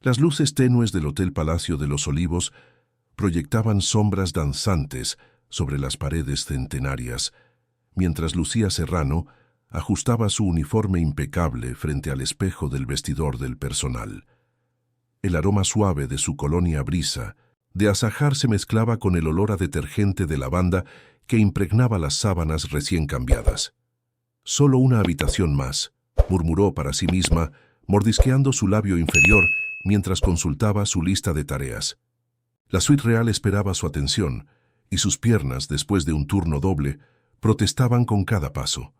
Las luces tenues del Hotel Palacio de los Olivos proyectaban sombras danzantes sobre las paredes centenarias, mientras Lucía Serrano ajustaba su uniforme impecable frente al espejo del vestidor del personal. El aroma suave de su colonia Brisa de azahar se mezclaba con el olor a detergente de lavanda que impregnaba las sábanas recién cambiadas. «Solo una habitación más», murmuró para sí misma, mordisqueando su labio inferior mientras consultaba su lista de tareas. La suite real esperaba su atención, y sus piernas, después de un turno doble, protestaban con cada paso.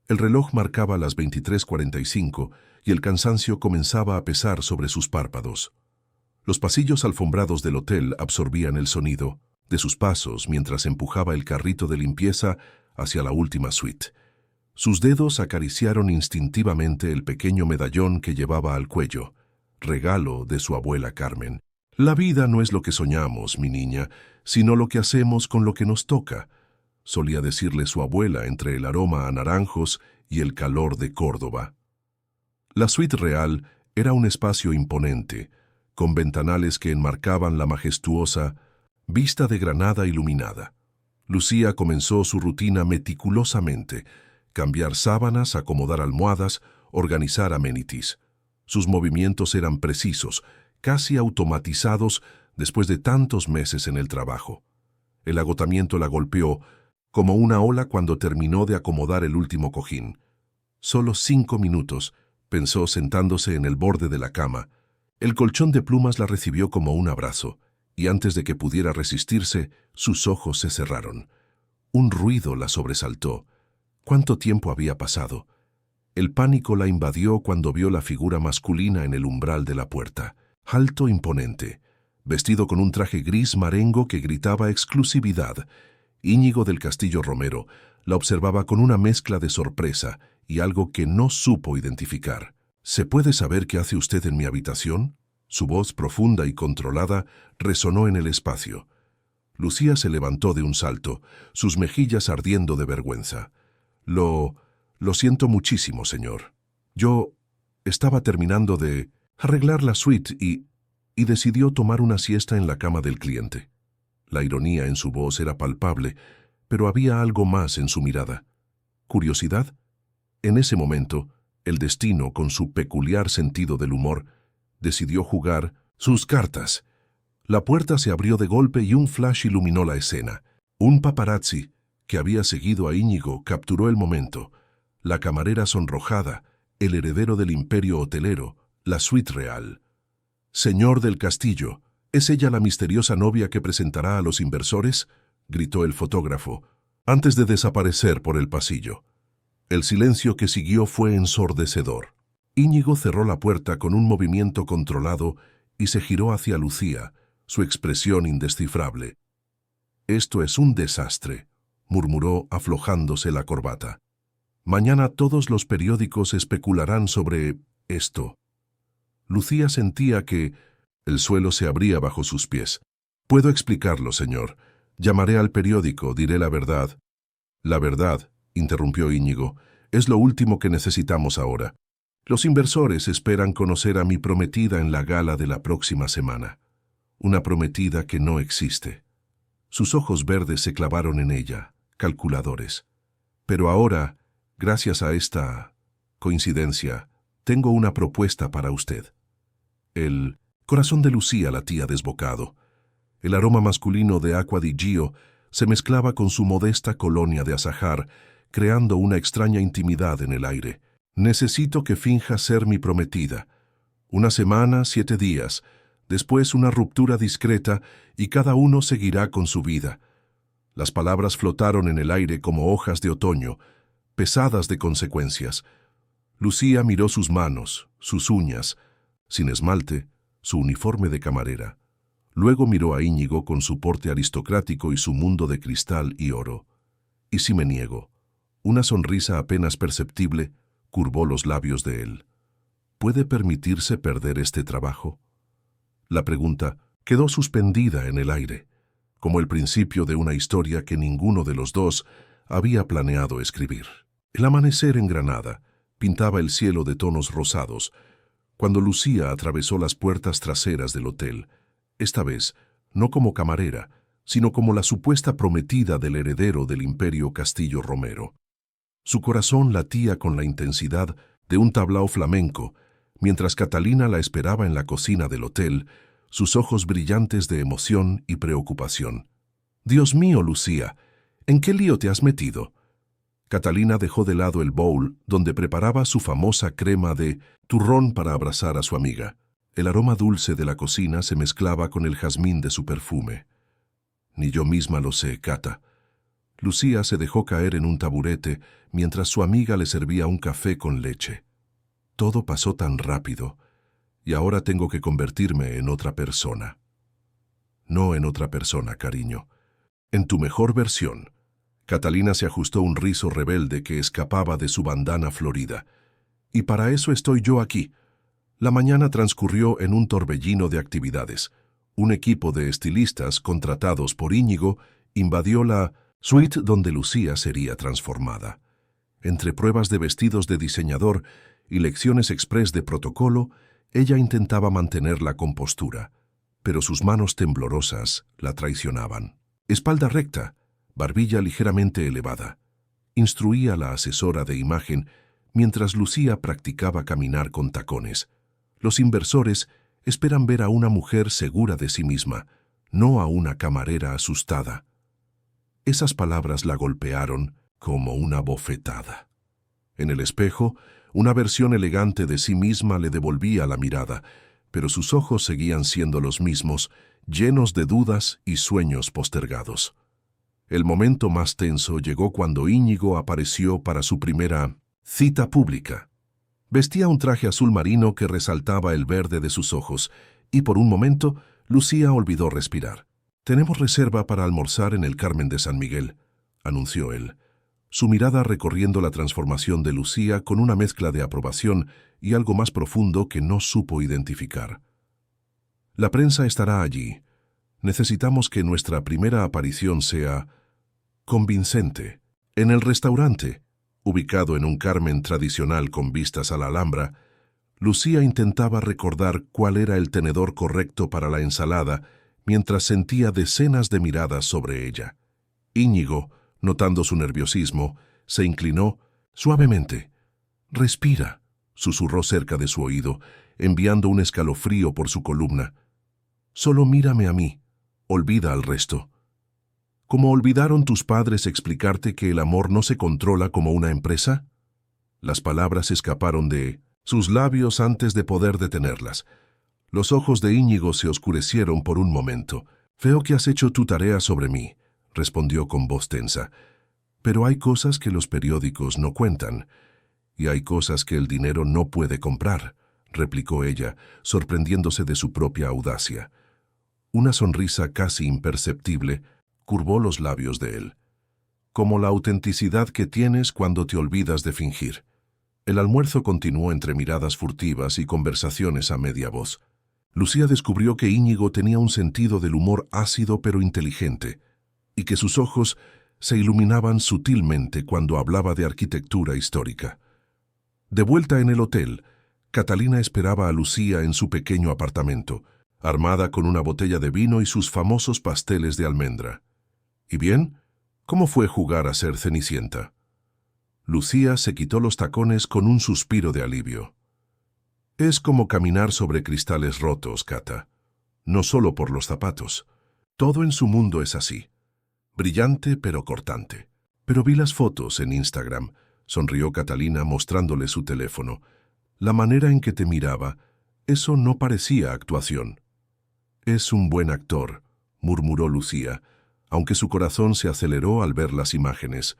El reloj marcaba las 23:45 y el cansancio comenzaba a pesar sobre sus párpados. Los pasillos alfombrados del hotel absorbían el sonido de sus pasos mientras empujaba el carrito de limpieza hacia la última suite. Sus dedos acariciaron instintivamente el pequeño medallón que llevaba al cuello, regalo de su abuela Carmen. «La vida no es lo que soñamos, mi niña, sino lo que hacemos con lo que nos toca», solía decirle su abuela entre el aroma a naranjos y el calor de Córdoba. La suite real era un espacio imponente, con ventanales que enmarcaban la majestuosa vista de Granada iluminada. Lucía comenzó su rutina meticulosamente: cambiar sábanas, acomodar almohadas, organizar amenities. Sus movimientos eran precisos, casi automatizados después de tantos meses en el trabajo. El agotamiento la golpeó como una ola cuando terminó de acomodar el último cojín. «Solo 5 minutos», pensó sentándose en el borde de la cama. El colchón de plumas la recibió como un abrazo, y antes de que pudiera resistirse, sus ojos se cerraron. Un ruido la sobresaltó. ¿Cuánto tiempo había pasado? El pánico la invadió cuando vio la figura masculina en el umbral de la puerta. Alto, imponente, vestido con un traje gris marengo que gritaba exclusividad. Íñigo del Castillo Romero la observaba con una mezcla de sorpresa y algo que no supo identificar. «¿Se puede saber qué hace usted en mi habitación?». Su voz profunda y controlada resonó en el espacio. Lucía se levantó de un salto, sus mejillas ardiendo de vergüenza. Lo siento muchísimo, señor. Yo estaba terminando de arreglar la suite y decidió tomar una siesta en la cama del cliente». La ironía en su voz era palpable, pero había algo más en su mirada. ¿Curiosidad? En ese momento, el destino, con su peculiar sentido del humor, decidió jugar sus cartas. La puerta se abrió de golpe y un flash iluminó la escena. Un paparazzi, que había seguido a Íñigo, capturó el momento. La camarera sonrojada, el heredero del imperio hotelero, la suite real. «Señor del Castillo, ¿es ella la misteriosa novia que presentará a los inversores?», gritó el fotógrafo, antes de desaparecer por el pasillo. El silencio que siguió fue ensordecedor. Íñigo cerró la puerta con un movimiento controlado y se giró hacia Lucía, su expresión indescifrable. «Esto es un desastre», murmuró aflojándose la corbata. «Mañana todos los periódicos especularán sobre esto». Lucía sentía que el suelo se abría bajo sus pies. «Puedo explicarlo, señor. Llamaré al periódico, diré la verdad». «La verdad», interrumpió Íñigo, «es lo último que necesitamos ahora. Los inversores esperan conocer a mi prometida en la gala de la próxima semana. Una prometida que no existe». Sus ojos verdes se clavaron en ella, calculadores. «Pero ahora, gracias a esta coincidencia, tengo una propuesta para usted». El corazón de Lucía latía desbocado. El aroma masculino de Acqua di Gio se mezclaba con su modesta colonia de azahar, creando una extraña intimidad en el aire. «Necesito que finja ser mi prometida. 1 semana, 7 días, después una ruptura discreta y cada uno seguirá con su vida». Las palabras flotaron en el aire como hojas de otoño, pesadas de consecuencias. Lucía miró sus manos, sus uñas, sin esmalte, su uniforme de camarera. Luego miró a Íñigo con su porte aristocrático y su mundo de cristal y oro. «¿Y si me niego?». Una sonrisa apenas perceptible curvó los labios de él. «¿Puede permitirse perder este trabajo?». La pregunta quedó suspendida en el aire, como el principio de una historia que ninguno de los dos había planeado escribir. El amanecer en Granada pintaba el cielo de tonos rosados, Cuando Lucía atravesó las puertas traseras del hotel, esta vez no como camarera, sino como la supuesta prometida del heredero del Imperio Castillo Romero. Su corazón latía con la intensidad de un tablao flamenco, mientras Catalina la esperaba en la cocina del hotel, sus ojos brillantes de emoción y preocupación. «Dios mío, Lucía, ¿en qué lío te has metido?» Catalina dejó de lado el bowl donde preparaba su famosa crema de turrón para abrazar a su amiga. El aroma dulce de la cocina se mezclaba con el jazmín de su perfume. «Ni yo misma lo sé, Cata». Lucía se dejó caer en un taburete mientras su amiga le servía un café con leche. «Todo pasó tan rápido, y ahora tengo que convertirme en otra persona». «No en otra persona, cariño. En tu mejor versión». Catalina se ajustó un rizo rebelde que escapaba de su bandana florida. «Y para eso estoy yo aquí». La mañana transcurrió en un torbellino de actividades. Un equipo de estilistas contratados por Íñigo invadió la suite donde Lucía sería transformada. Entre pruebas de vestidos de diseñador y lecciones express de protocolo, ella intentaba mantener la compostura, pero sus manos temblorosas la traicionaban. Espalda recta, barbilla ligeramente elevada. Instruía a la asesora de imagen mientras Lucía practicaba caminar con tacones. Los inversores esperan ver a una mujer segura de sí misma, no a una camarera asustada. Esas palabras la golpearon como una bofetada. En el espejo, una versión elegante de sí misma le devolvía la mirada, pero sus ojos seguían siendo los mismos, llenos de dudas y sueños postergados. El momento más tenso llegó cuando Íñigo apareció para su primera cita pública. Vestía un traje azul marino que resaltaba el verde de sus ojos, y por un momento Lucía olvidó respirar. «Tenemos reserva para almorzar en el Carmen de San Miguel», anunció él, su mirada recorriendo la transformación de Lucía con una mezcla de aprobación y algo más profundo que no supo identificar. «La prensa estará allí. Necesitamos que nuestra primera aparición sea convincente. En el restaurante, ubicado en un Carmen tradicional con vistas a la Alhambra, Lucía intentaba recordar cuál era el tenedor correcto para la ensalada mientras sentía decenas de miradas sobre ella. Íñigo, notando su nerviosismo, se inclinó suavemente. «Respira», susurró cerca de su oído, enviando un escalofrío por su columna. «Solo mírame a mí. Olvida al resto». ¿Cómo olvidaron tus padres explicarte que el amor no se controla como una empresa? Las palabras escaparon de sus labios antes de poder detenerlas. Los ojos de Íñigo se oscurecieron por un momento. «Veo que has hecho tu tarea sobre mí», respondió con voz tensa. «Pero hay cosas que los periódicos no cuentan, y hay cosas que el dinero no puede comprar», replicó ella, sorprendiéndose de su propia audacia. Una sonrisa casi imperceptible curvó los labios de él. «Como la autenticidad que tienes cuando te olvidas de fingir». El almuerzo continuó entre miradas furtivas y conversaciones a media voz. Lucía descubrió que Íñigo tenía un sentido del humor ácido pero inteligente, y que sus ojos se iluminaban sutilmente cuando hablaba de arquitectura histórica. De vuelta en el hotel, Catalina esperaba a Lucía en su pequeño apartamento, armada con una botella de vino y sus famosos pasteles de almendra. «¿Y bien? ¿Cómo fue jugar a ser Cenicienta?» Lucía se quitó los tacones con un suspiro de alivio. «Es como caminar sobre cristales rotos, Cata. No solo por los zapatos. Todo en su mundo es así. Brillante pero cortante. Pero vi las fotos en Instagram», sonrió Catalina mostrándole su teléfono. «La manera en que te miraba, eso no parecía actuación». «Es un buen actor», murmuró Lucía, aunque su corazón se aceleró al ver las imágenes.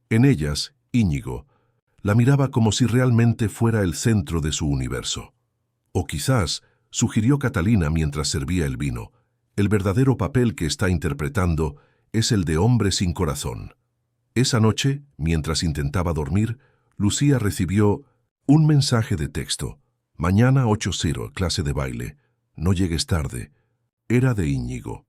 En ellas, Íñigo la miraba como si realmente fuera el centro de su universo. «O quizás», sugirió Catalina mientras servía el vino, «el verdadero papel que está interpretando es el de hombre sin corazón». Esa noche, mientras intentaba dormir, Lucía recibió un mensaje de texto. «Mañana 8:00, clase de baile. No llegues tarde». Era de Íñigo.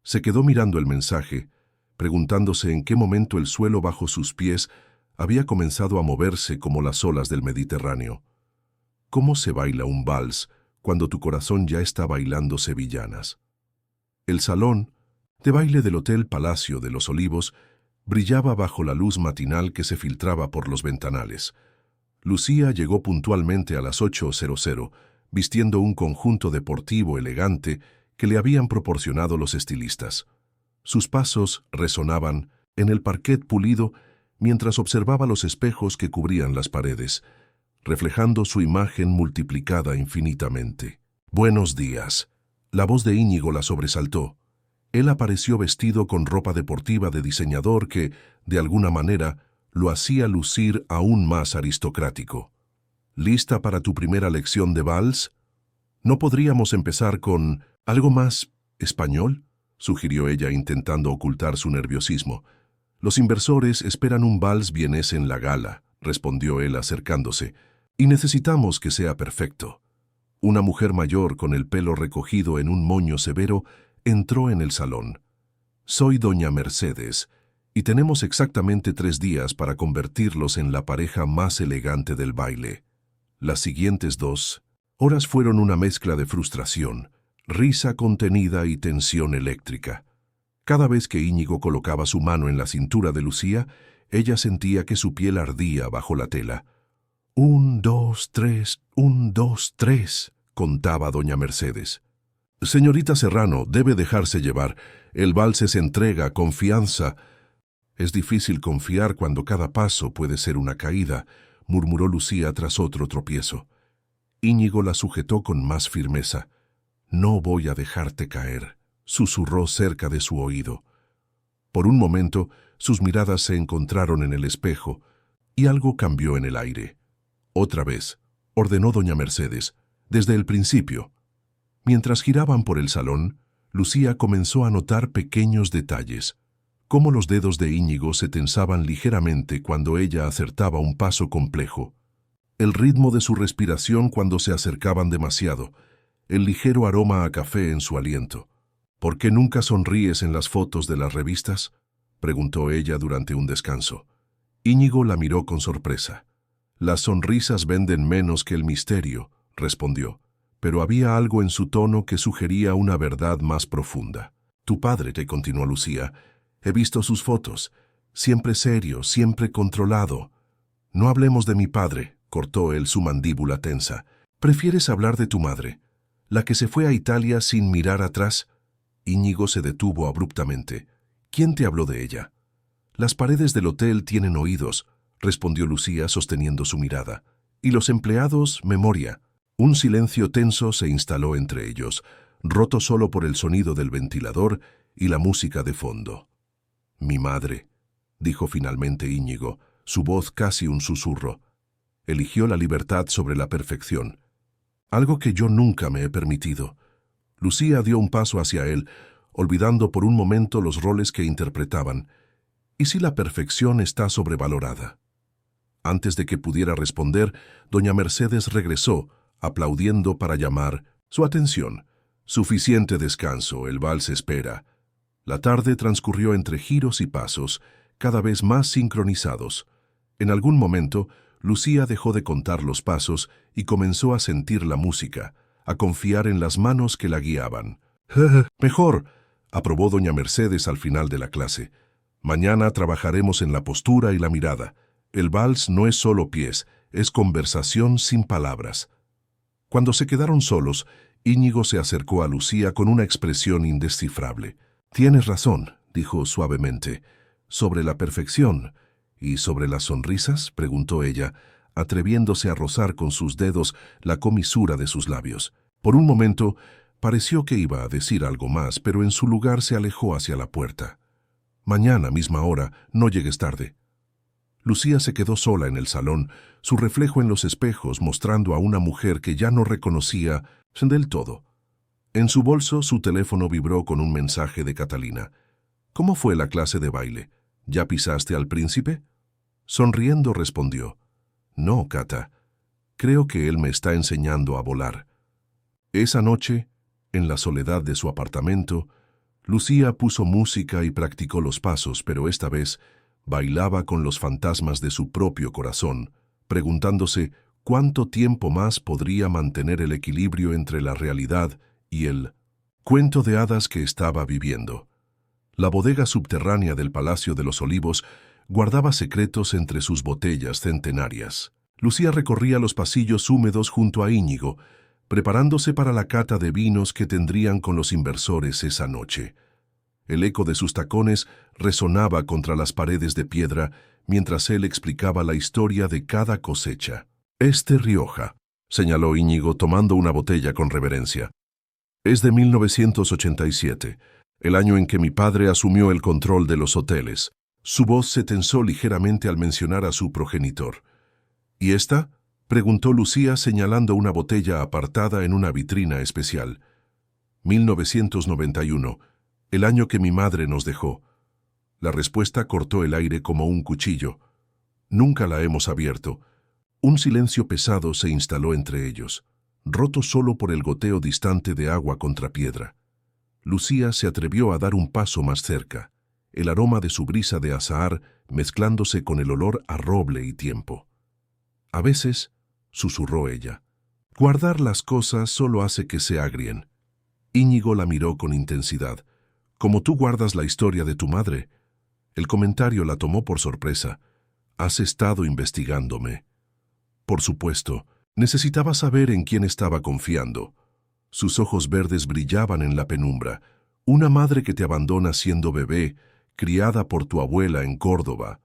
Se quedó mirando el mensaje, preguntándose en qué momento el suelo bajo sus pies había comenzado a moverse como las olas del Mediterráneo. ¿Cómo se baila un vals cuando tu corazón ya está bailando sevillanas? El salón de baile del Hotel Palacio de los Olivos brillaba bajo la luz matinal que se filtraba por los ventanales. Lucía llegó puntualmente a las 8:00, vistiendo un conjunto deportivo elegante que le habían proporcionado los estilistas. Sus pasos resonaban en el parquet pulido mientras observaba los espejos que cubrían las paredes, reflejando su imagen multiplicada infinitamente. «Buenos días». La voz de Íñigo la sobresaltó. Él apareció vestido con ropa deportiva de diseñador que, de alguna manera, lo hacía lucir aún más aristocrático. «¿Lista para tu primera lección de vals? ¿No podríamos empezar con algo más español?», sugirió ella intentando ocultar su nerviosismo. «Los inversores esperan un vals vienés en la gala», respondió él acercándose, «y necesitamos que sea perfecto». Una mujer mayor con el pelo recogido en un moño severo entró en el salón. «Soy doña Mercedes, y tenemos exactamente 3 días para convertirlos en la pareja más elegante del baile». Las siguientes 2 horas fueron una mezcla de frustración, risa contenida y tensión eléctrica. Cada vez que Íñigo colocaba su mano en la cintura de Lucía, ella sentía que su piel ardía bajo la tela. 1, 2, 3, 1, 2, 3, contaba doña Mercedes. «Señorita Serrano, debe dejarse llevar. El vals es entrega, confianza». «Es difícil confiar cuando cada paso puede ser una caída», murmuró Lucía tras otro tropiezo. Íñigo la sujetó con más firmeza. «No voy a dejarte caer», susurró cerca de su oído. Por un momento, sus miradas se encontraron en el espejo, y algo cambió en el aire. «Otra vez», ordenó doña Mercedes, «desde el principio». Mientras giraban por el salón, Lucía comenzó a notar pequeños detalles, cómo los dedos de Íñigo se tensaban ligeramente cuando ella acertaba un paso complejo, el ritmo de su respiración cuando se acercaban demasiado, el ligero aroma a café en su aliento. «¿Por qué nunca sonríes en las fotos de las revistas?», preguntó ella durante un descanso. Íñigo la miró con sorpresa. «Las sonrisas venden menos que el misterio», respondió, pero había algo en su tono que sugería una verdad más profunda. «Tu padre», que continuó Lucía, «he visto sus fotos. Siempre serio, siempre controlado». «No hablemos de mi padre», cortó él su mandíbula tensa. «¿Prefieres hablar de tu madre, la que se fue a Italia sin mirar atrás?» Íñigo se detuvo abruptamente. «¿Quién te habló de ella?» «Las paredes del hotel tienen oídos», respondió Lucía sosteniendo su mirada. «Y los empleados, memoria». Un silencio tenso se instaló entre ellos, roto solo por el sonido del ventilador y la música de fondo. «Mi madre», dijo finalmente Íñigo, su voz casi un susurro. «Eligió la libertad sobre la perfección. Algo que yo nunca me he permitido». Lucía dio un paso hacia él, olvidando por un momento los roles que interpretaban. ¿Y si la perfección está sobrevalorada? Antes de que pudiera responder, doña Mercedes regresó, aplaudiendo para llamar su atención. «Suficiente descanso, el vals espera». La tarde transcurrió entre giros y pasos, cada vez más sincronizados. En algún momento, Lucía dejó de contar los pasos y comenzó a sentir la música, a confiar en las manos que la guiaban. «Mejor», aprobó doña Mercedes al final de la clase. «Mañana trabajaremos en la postura y la mirada. El vals no es solo pies, es conversación sin palabras». Cuando se quedaron solos, Íñigo se acercó a Lucía con una expresión indescifrable. «Tienes razón», dijo suavemente. «Sobre la perfección. ¿Y sobre las sonrisas?», preguntó ella, atreviéndose a rozar con sus dedos la comisura de sus labios. Por un momento, pareció que iba a decir algo más, pero en su lugar se alejó hacia la puerta. «Mañana, misma hora, no llegues tarde». Lucía se quedó sola en el salón, su reflejo en los espejos mostrando a una mujer que ya no reconocía del todo. En su bolso, su teléfono vibró con un mensaje de Catalina. «¿Cómo fue la clase de baile? ¿Ya pisaste al príncipe?». Sonriendo respondió: «No, Cata. Creo que él me está enseñando a volar». Esa noche, en la soledad de su apartamento, Lucía puso música y practicó los pasos, pero esta vez bailaba con los fantasmas de su propio corazón, preguntándose ¿Cuánto tiempo más podría mantener el equilibrio entre la realidad y el cuento de hadas que estaba viviendo? La bodega subterránea del Palacio de los Olivos guardaba secretos entre sus botellas centenarias. Lucía recorría los pasillos húmedos junto a Íñigo, preparándose para la cata de vinos que tendrían con los inversores esa noche. El eco de sus tacones resonaba contra las paredes de piedra mientras él explicaba la historia de cada cosecha. «Este Rioja», señaló Íñigo tomando una botella con reverencia. «Es de 1987, el año en que mi padre asumió el control de los hoteles». Su voz se tensó ligeramente al mencionar a su progenitor. «¿Y esta?», preguntó Lucía señalando una botella apartada en una vitrina especial. «1991, el año que mi madre nos dejó». La respuesta cortó el aire como un cuchillo. «Nunca la hemos abierto». Un silencio pesado se instaló entre ellos, roto solo por el goteo distante de agua contra piedra. Lucía se atrevió a dar un paso más cerca, el aroma de su brisa de azahar mezclándose con el olor a roble y tiempo. «A veces», susurró ella, «guardar las cosas solo hace que se agrien». Íñigo la miró con intensidad. «Como tú guardas la historia de tu madre». El comentario la tomó por sorpresa. «Has estado investigándome». Por supuesto, necesitaba saber en quién estaba confiando. Sus ojos verdes brillaban en la penumbra. Una madre que te abandona siendo bebé, criada por tu abuela en Córdoba.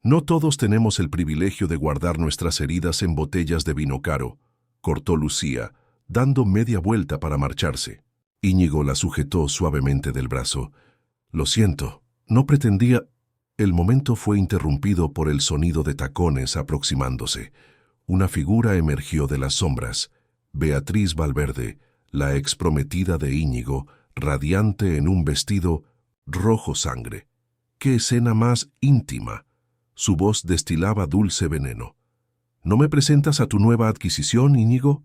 No todos tenemos el privilegio de guardar nuestras heridas en botellas de vino caro, cortó Lucía, dando media vuelta para marcharse. Íñigo la sujetó suavemente del brazo. «Lo siento, no pretendía». El momento fue interrumpido por el sonido de tacones aproximándose. Una figura emergió de las sombras. Beatriz Valverde, la exprometida de Íñigo, radiante en un vestido rojo sangre. ¡Qué escena más íntima! Su voz destilaba dulce veneno. «¿No me presentas a tu nueva adquisición, Íñigo?»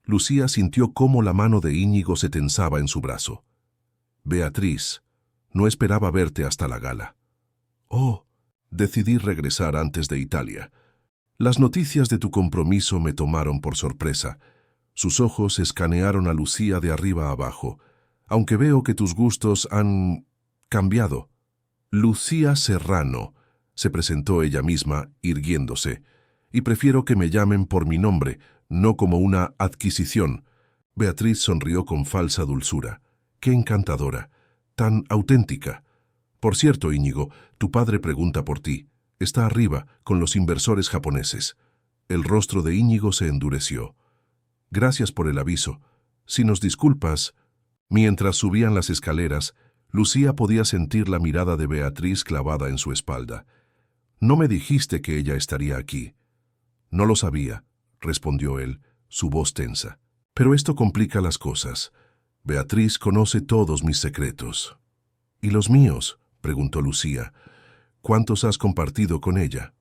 Lucía sintió cómo la mano de Íñigo se tensaba en su brazo. «Beatriz, no esperaba verte hasta la gala». «Oh, decidí regresar antes de Italia. Las noticias de tu compromiso me tomaron por sorpresa». Sus ojos escanearon a Lucía de arriba a abajo. «Aunque veo que tus gustos han cambiado». «Lucía Serrano», se presentó ella misma, irguiéndose. «Y prefiero que me llamen por mi nombre, no como una adquisición». Beatriz sonrió con falsa dulzura. «Qué encantadora, tan auténtica. Por cierto, Íñigo, tu padre pregunta por ti. Está arriba, con los inversores japoneses». El rostro de Íñigo se endureció. «Gracias por el aviso. Si nos disculpas». Mientras subían las escaleras, Lucía podía sentir la mirada de Beatriz clavada en su espalda. «No me dijiste que ella estaría aquí». «No lo sabía», respondió él, su voz tensa. «Pero esto complica las cosas. Beatriz conoce todos mis secretos». «¿Y los míos?», preguntó Lucía. «¿Cuántos has compartido con ella?».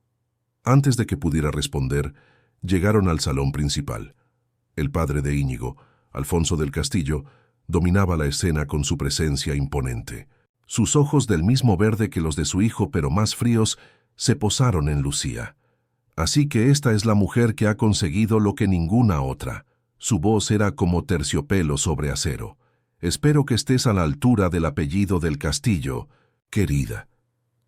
Antes de que pudiera responder, llegaron al salón principal. El padre de Íñigo, Alfonso del Castillo, dominaba la escena con su presencia imponente. Sus ojos, del mismo verde que los de su hijo, pero más fríos, se posaron en Lucía. «Así que esta es la mujer que ha conseguido lo que ninguna otra». Su voz era como terciopelo sobre acero. «Espero que estés a la altura del apellido del Castillo, querida».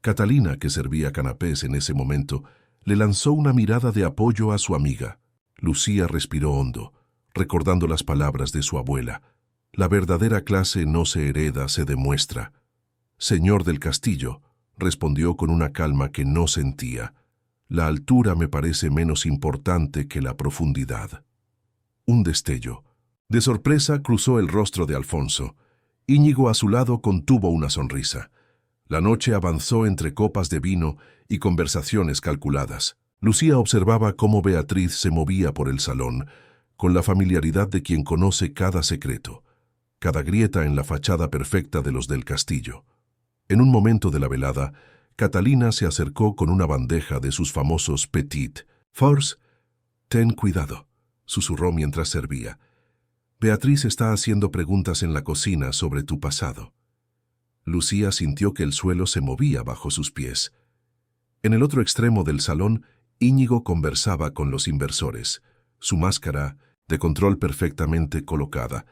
Catalina, que servía canapés en ese momento, le lanzó una mirada de apoyo a su amiga. Lucía respiró hondo, recordando las palabras de su abuela. «La verdadera clase no se hereda, se demuestra». «Señor del Castillo», respondió con una calma que no sentía. «La altura me parece menos importante que la profundidad». Un destello de sorpresa cruzó el rostro de Alfonso. Íñigo a su lado contuvo una sonrisa. La noche avanzó entre copas de vino y conversaciones calculadas. Lucía observaba cómo Beatriz se movía por el salón, con la familiaridad de quien conoce cada secreto, cada grieta en la fachada perfecta de los del Castillo. En un momento de la velada, Catalina se acercó con una bandeja de sus famosos petit fours. «Ten cuidado», susurró mientras servía. «Beatriz está haciendo preguntas en la cocina sobre tu pasado». Lucía sintió que el suelo se movía bajo sus pies. En el otro extremo del salón, Íñigo conversaba con los inversores, su máscara de control perfectamente colocada,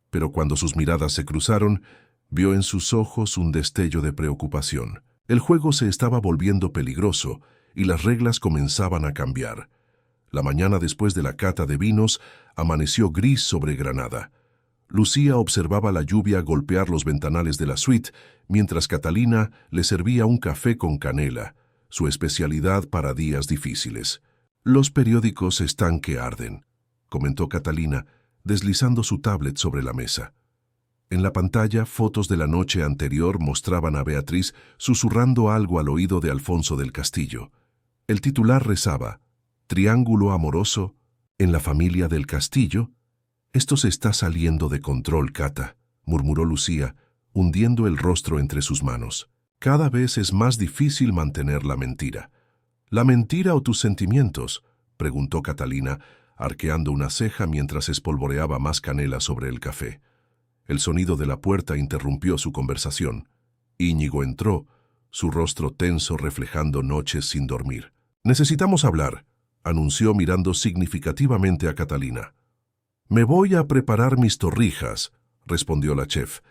pero cuando sus miradas se cruzaron, vio en sus ojos un destello de preocupación. El juego se estaba volviendo peligroso y las reglas comenzaban a cambiar. La mañana después de la cata de vinos amaneció gris sobre Granada. Lucía observaba la lluvia golpear los ventanales de la suite, mientras Catalina le servía un café con canela, su especialidad para días difíciles. «Los periódicos están que arden», comentó Catalina, deslizando su tablet sobre la mesa. En la pantalla, fotos de la noche anterior mostraban a Beatriz susurrando algo al oído de Alfonso del Castillo. El titular rezaba: «Triángulo amoroso en la familia del Castillo». «Esto se está saliendo de control, Cata», murmuró Lucía, hundiendo el rostro entre sus manos. «Cada vez es más difícil mantener la mentira». «¿La mentira o tus sentimientos?», preguntó Catalina, arqueando una ceja mientras espolvoreaba más canela sobre el café. El sonido de la puerta interrumpió su conversación. Íñigo entró, su rostro tenso reflejando noches sin dormir. «Necesitamos hablar», anunció mirando significativamente a Catalina. «Me voy a preparar mis torrijas», respondió la chef,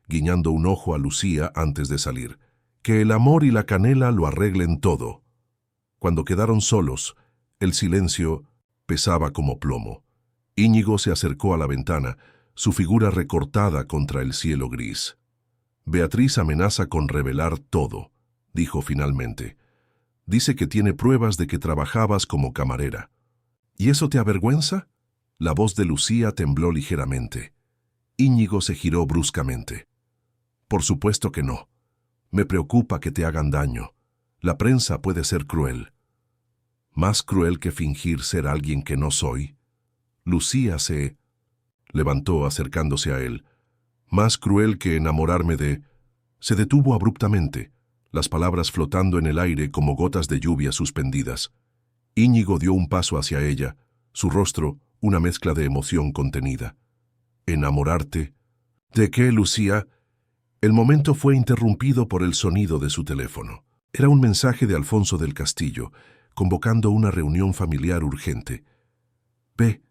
guiñando un ojo a Lucía antes de salir. «Que el amor y la canela lo arreglen todo». Cuando quedaron solos, el silencio pesaba como plomo. Íñigo se acercó a la ventana, su figura recortada contra el cielo gris. «Beatriz amenaza con revelar todo», dijo finalmente. «Dice que tiene pruebas de que trabajabas como camarera». «¿Y eso te avergüenza?». La voz de Lucía tembló ligeramente. Íñigo se giró bruscamente. «Por supuesto que no. Me preocupa que te hagan daño. La prensa puede ser cruel». «¿Más cruel que fingir ser alguien que no soy?». Lucía se levantó acercándose a él. «Más cruel que enamorarme de...». Se detuvo abruptamente, las palabras flotando en el aire como gotas de lluvia suspendidas. Íñigo dio un paso hacia ella, su rostro una mezcla de emoción contenida. «¿Enamorarte? ¿De qué, Lucía?». El momento fue interrumpido por el sonido de su teléfono. Era un mensaje de Alfonso del Castillo, convocando una reunión familiar urgente. «Ve»,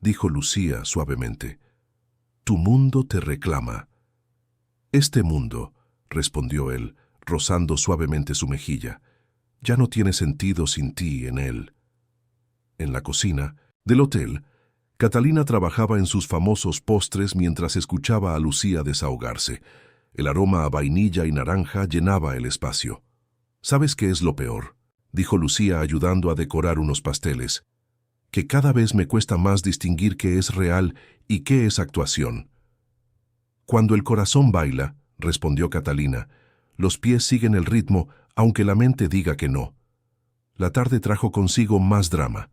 dijo Lucía suavemente. «Tu mundo te reclama». «Este mundo», respondió él, rozando suavemente su mejilla, «ya no tiene sentido sin ti en él». En la cocina del hotel, Catalina trabajaba en sus famosos postres mientras escuchaba a Lucía desahogarse. El aroma a vainilla y naranja llenaba el espacio. «¿Sabes qué es lo peor?», dijo Lucía ayudando a decorar unos pasteles. «Que cada vez me cuesta más distinguir qué es real y qué es actuación». «Cuando el corazón baila», respondió Catalina, «los pies siguen el ritmo, aunque la mente diga que no». La tarde trajo consigo más drama.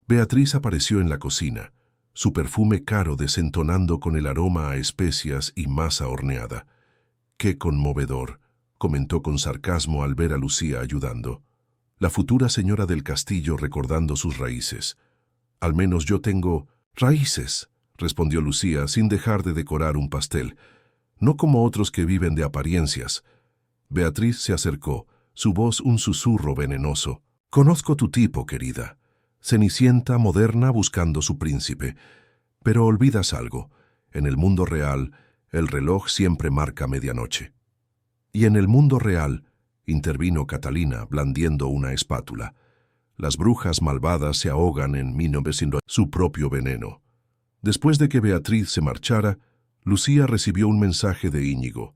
Beatriz apareció en la cocina, su perfume caro desentonando con el aroma a especias y masa horneada. «Qué conmovedor», comentó con sarcasmo al ver a Lucía ayudando. La futura señora del Castillo recordando sus raíces. «Al menos yo tengo raíces», respondió Lucía sin dejar de decorar un pastel. «No como otros que viven de apariencias». Beatriz se acercó, su voz un susurro venenoso. «Conozco tu tipo, querida. Cenicienta moderna buscando su príncipe. Pero olvidas algo. En el mundo real, el reloj siempre marca medianoche». «Y en el mundo real», intervino Catalina, blandiendo una espátula, «las brujas malvadas se ahogan en 1900 su propio veneno». Después de que Beatriz se marchara, Lucía recibió un mensaje de Íñigo.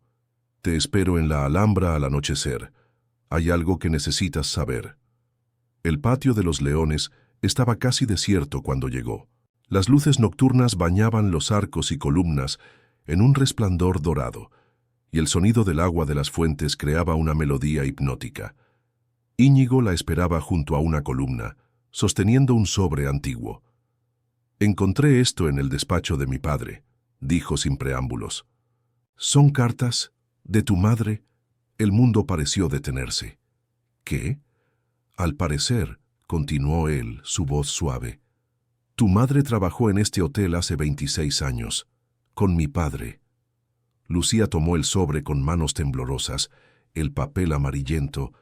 «Te espero en la Alhambra al anochecer. Hay algo que necesitas saber». El patio de los Leones estaba casi desierto cuando llegó. Las luces nocturnas bañaban los arcos y columnas en un resplandor dorado, y el sonido del agua de las fuentes creaba una melodía hipnótica. Íñigo la esperaba junto a una columna, sosteniendo un sobre antiguo. «Encontré esto en el despacho de mi padre», dijo sin preámbulos. «¿Son cartas de tu madre?». El mundo pareció detenerse. «¿Qué?». «Al parecer», continuó él, su voz suave, «tu madre trabajó en este hotel hace 26 años, con mi padre». Lucía tomó el sobre con manos temblorosas, el papel amarillento,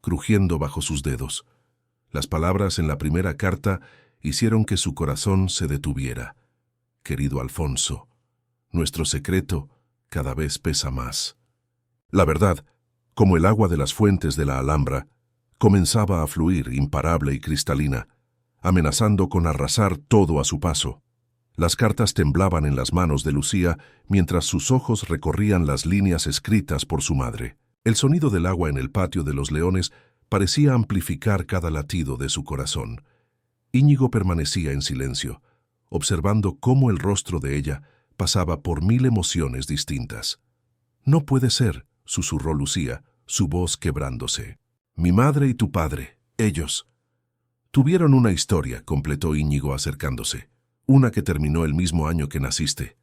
crujiendo bajo sus dedos. Las palabras en la primera carta hicieron que su corazón se detuviera. Querido Alfonso, nuestro secreto cada vez pesa más. La verdad, como el agua de las fuentes de la Alhambra, comenzaba a fluir imparable y cristalina, amenazando con arrasar todo a su paso. Las cartas temblaban en las manos de Lucía mientras sus ojos recorrían las líneas escritas por su madre. El sonido del agua en el patio de los Leones parecía amplificar cada latido de su corazón. Íñigo permanecía en silencio, observando cómo el rostro de ella pasaba por 1000 emociones distintas. «No puede ser», susurró Lucía, su voz quebrándose. «Mi madre y tu padre, ellos». «Tuvieron una historia», completó Íñigo acercándose. «Una que terminó el mismo año que naciste».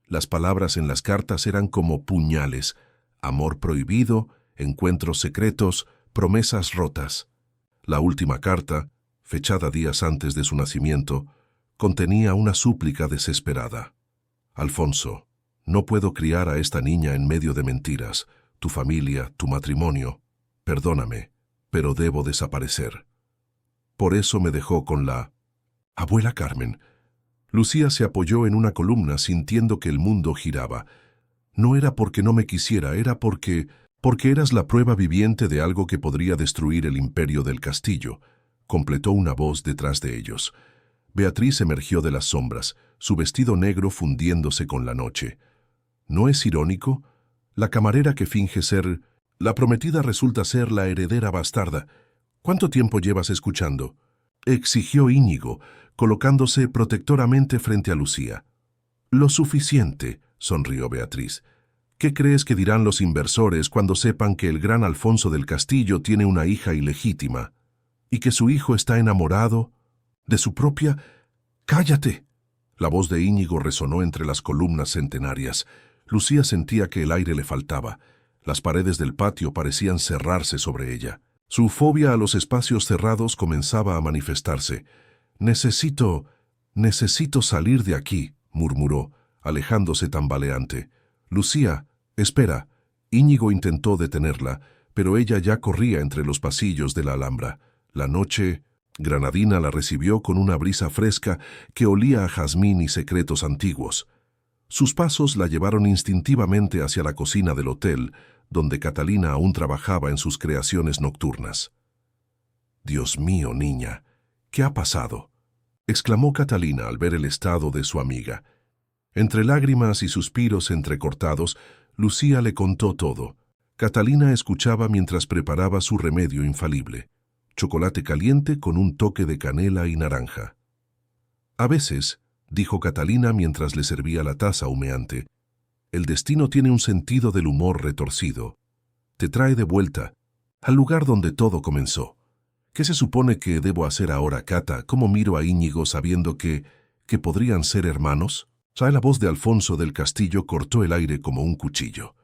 Las palabras en las cartas eran como puñales: amor prohibido, encuentros secretos, promesas rotas. La última carta, fechada días antes de su nacimiento, contenía una súplica desesperada. «Alfonso, no puedo criar a esta niña en medio de mentiras, tu familia, tu matrimonio. Perdóname, pero debo desaparecer». Por eso me dejó con la abuela Carmen. Lucía se apoyó en una columna sintiendo que el mundo giraba. «No era porque no me quisiera, era porque eras la prueba viviente de algo que podría destruir el imperio del castillo», completó una voz detrás de ellos. Beatriz emergió de las sombras, su vestido negro fundiéndose con la noche. ¿No es irónico? La camarera que finge ser la prometida resulta ser la heredera bastarda. «¿Cuánto tiempo llevas escuchando?», exigió Íñigo, colocándose protectoramente frente a Lucía. «Lo suficiente», sonrió Beatriz. «¿Qué crees que dirán los inversores cuando sepan que el gran Alfonso del Castillo tiene una hija ilegítima y que su hijo está enamorado de su propia...» «¡Cállate!». La voz de Íñigo resonó entre las columnas centenarias. Lucía sentía que el aire le faltaba. Las paredes del patio parecían cerrarse sobre ella. Su fobia a los espacios cerrados comenzaba a manifestarse. Necesito salir de aquí», murmuró, alejándose tambaleante. «Lucía, espera». Íñigo intentó detenerla, pero ella ya corría entre los pasillos de la Alhambra. La noche granadina la recibió con una brisa fresca que olía a jazmín y secretos antiguos. Sus pasos la llevaron instintivamente hacia la cocina del hotel, donde Catalina aún trabajaba en sus creaciones nocturnas. «Dios mío, niña, ¿qué ha pasado?», exclamó Catalina al ver el estado de su amiga. Entre lágrimas y suspiros entrecortados, Lucía le contó todo. Catalina escuchaba mientras preparaba su remedio infalible: chocolate caliente con un toque de canela y naranja. «A veces», dijo Catalina mientras le servía la taza humeante, «el destino tiene un sentido del humor retorcido. Te trae de vuelta al lugar donde todo comenzó. ¿Qué se supone que debo hacer ahora, Cata? ¿Cómo miro a Íñigo sabiendo que podrían ser hermanos?» La voz de Alfonso del Castillo cortó el aire como un cuchillo.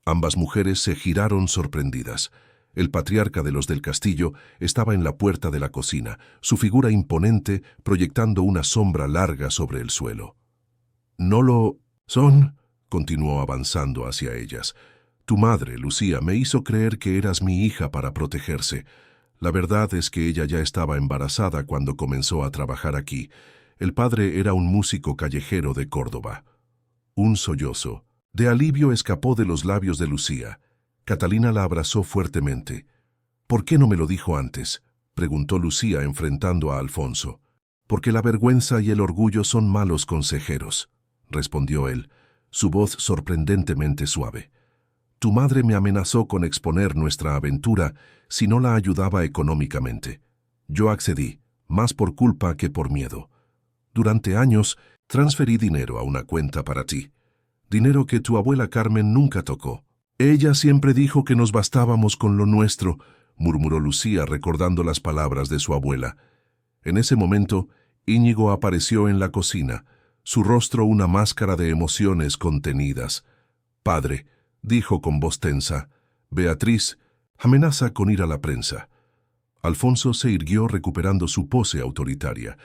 Ambas mujeres se giraron sorprendidas. El patriarca de los del Castillo estaba en la puerta de la cocina, su figura imponente proyectando una sombra larga sobre el suelo. «No lo son», continuó avanzando hacia ellas. «Tu madre, Lucía, me hizo creer que eras mi hija para protegerse. La verdad es que ella ya estaba embarazada cuando comenzó a trabajar aquí. El padre era un músico callejero de Córdoba». Un sollozo de alivio escapó de los labios de Lucía. Catalina la abrazó fuertemente. «¿Por qué no me lo dijo antes?», preguntó Lucía enfrentando a Alfonso. «Porque la vergüenza y el orgullo son malos consejeros», respondió él, su voz sorprendentemente suave. «Tu madre me amenazó con exponer nuestra aventura si no la ayudaba económicamente. Yo accedí, más por culpa que por miedo. Durante años transferí dinero a una cuenta para ti, dinero que tu abuela Carmen nunca tocó. Ella siempre dijo que nos bastábamos con lo nuestro», murmuró Lucía recordando las palabras de su abuela. En ese momento, Íñigo apareció en la cocina, su rostro una máscara de emociones contenidas. «Padre», dijo con voz tensa, «Beatriz amenaza con ir a la prensa». Alfonso se irguió recuperando su pose autoritaria.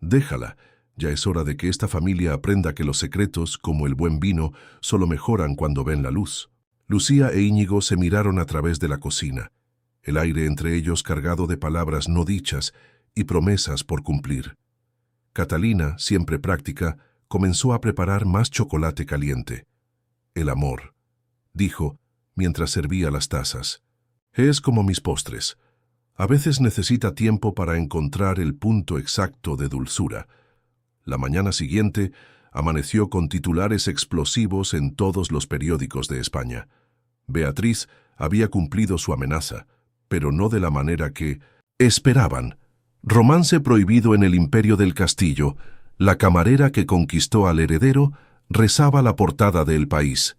«Déjala. Ya es hora de que esta familia aprenda que los secretos, como el buen vino, solo mejoran cuando ven la luz». Lucía e Íñigo se miraron a través de la cocina. el aire entre ellos cargado de palabras no dichas y promesas por cumplir. Catalina, siempre práctica, comenzó a preparar más chocolate caliente. El amor, dijo, mientras servía las tazas, es como mis postres. A veces necesita tiempo para encontrar el punto exacto de dulzura. La mañana siguiente amaneció con titulares explosivos en todos los periódicos de España. Beatriz había cumplido su amenaza, pero no de la manera que esperaban. Romance prohibido en el Imperio del Castillo. La camarera que conquistó al heredero rezaba la portada de El País.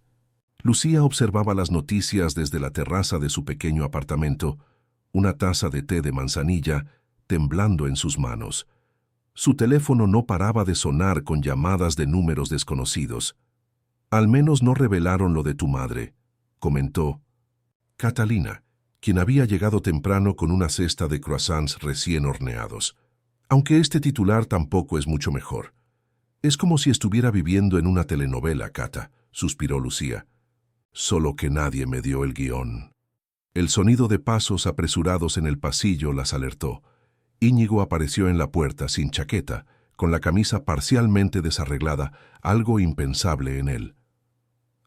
Lucía observaba las noticias desde la terraza de su pequeño apartamento, una taza de té de manzanilla temblando en sus manos. Su teléfono no paraba de sonar con llamadas de números desconocidos. Al menos no revelaron lo de tu madre, comentó Catalina, quien había llegado temprano con una cesta de croissants recién horneados. Aunque este titular tampoco es mucho mejor. Es como si estuviera viviendo en una telenovela, Cata, suspiró Lucía. Solo que nadie me dio el guión. El sonido de pasos apresurados en el pasillo las alertó. Íñigo apareció en la puerta sin chaqueta, con la camisa parcialmente desarreglada, algo impensable en él.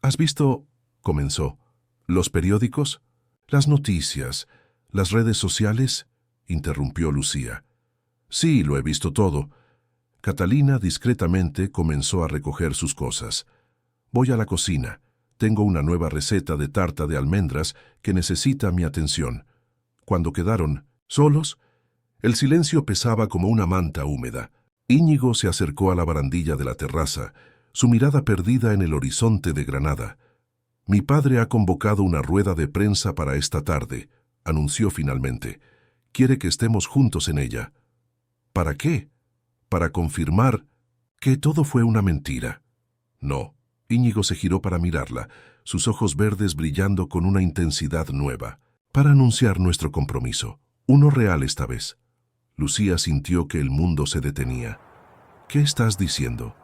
¿Has visto? Comenzó. ¿Los periódicos? ¿Las noticias? ¿Las redes sociales? Interrumpió Lucía. Sí, lo he visto todo. Catalina discretamente comenzó a recoger sus cosas. Voy a la cocina. Tengo una nueva receta de tarta de almendras que necesita mi atención. Cuando quedaron solos, el silencio pesaba como una manta húmeda. Íñigo se acercó a la barandilla de la terraza, su mirada perdida en el horizonte de Granada. Mi padre ha convocado una rueda de prensa para esta tarde, anunció finalmente. Quiere que estemos juntos en ella. ¿Para qué? Para confirmar que todo fue una mentira. No. Íñigo se giró para mirarla, sus ojos verdes brillando con una intensidad nueva. Para anunciar nuestro compromiso, uno real esta vez. Lucía sintió que el mundo se detenía. ¿Qué estás diciendo?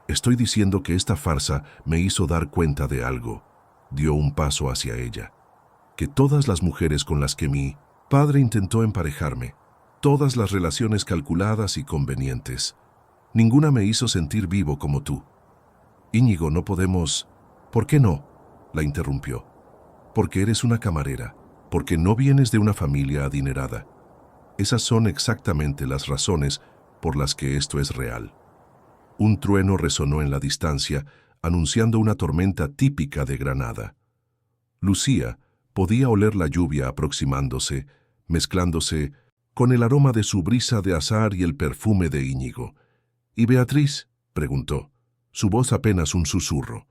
Estoy diciendo que esta farsa me hizo dar cuenta de algo. Dio un paso hacia ella. Que todas las mujeres con las que mi padre intentó emparejarme, todas las relaciones calculadas y convenientes, ninguna me hizo sentir vivo como tú. Íñigo, no podemos... ¿Por qué no? La interrumpió. Porque eres una camarera, porque no vienes de una familia adinerada. Esas son exactamente las razones por las que esto es real. Un trueno resonó en la distancia, anunciando una tormenta típica de Granada. Lucía podía oler la lluvia aproximándose, mezclándose con el aroma de su brisa de azahar y el perfume de Íñigo. ¿Y Beatriz? Preguntó. Su voz apenas un susurro.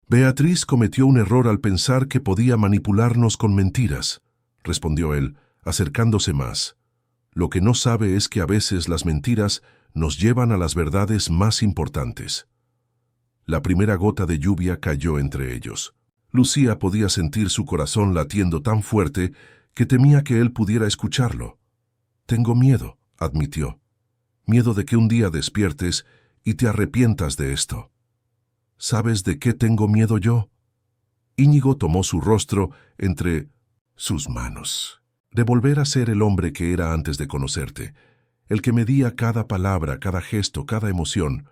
Beatriz cometió un error al pensar que podía manipularnos con mentiras, respondió él, acercándose más. Lo que no sabe es que a veces las mentiras nos llevan a las verdades más importantes. La primera gota de lluvia cayó entre ellos. Lucía podía sentir su corazón latiendo tan fuerte que temía que él pudiera escucharlo. Tengo miedo, admitió. Miedo de que un día despiertes y te arrepientas de esto. ¿Sabes de qué tengo miedo yo? Íñigo tomó su rostro entre sus manos. De volver a ser el hombre que era antes de conocerte, el que medía cada palabra, cada gesto, cada emoción.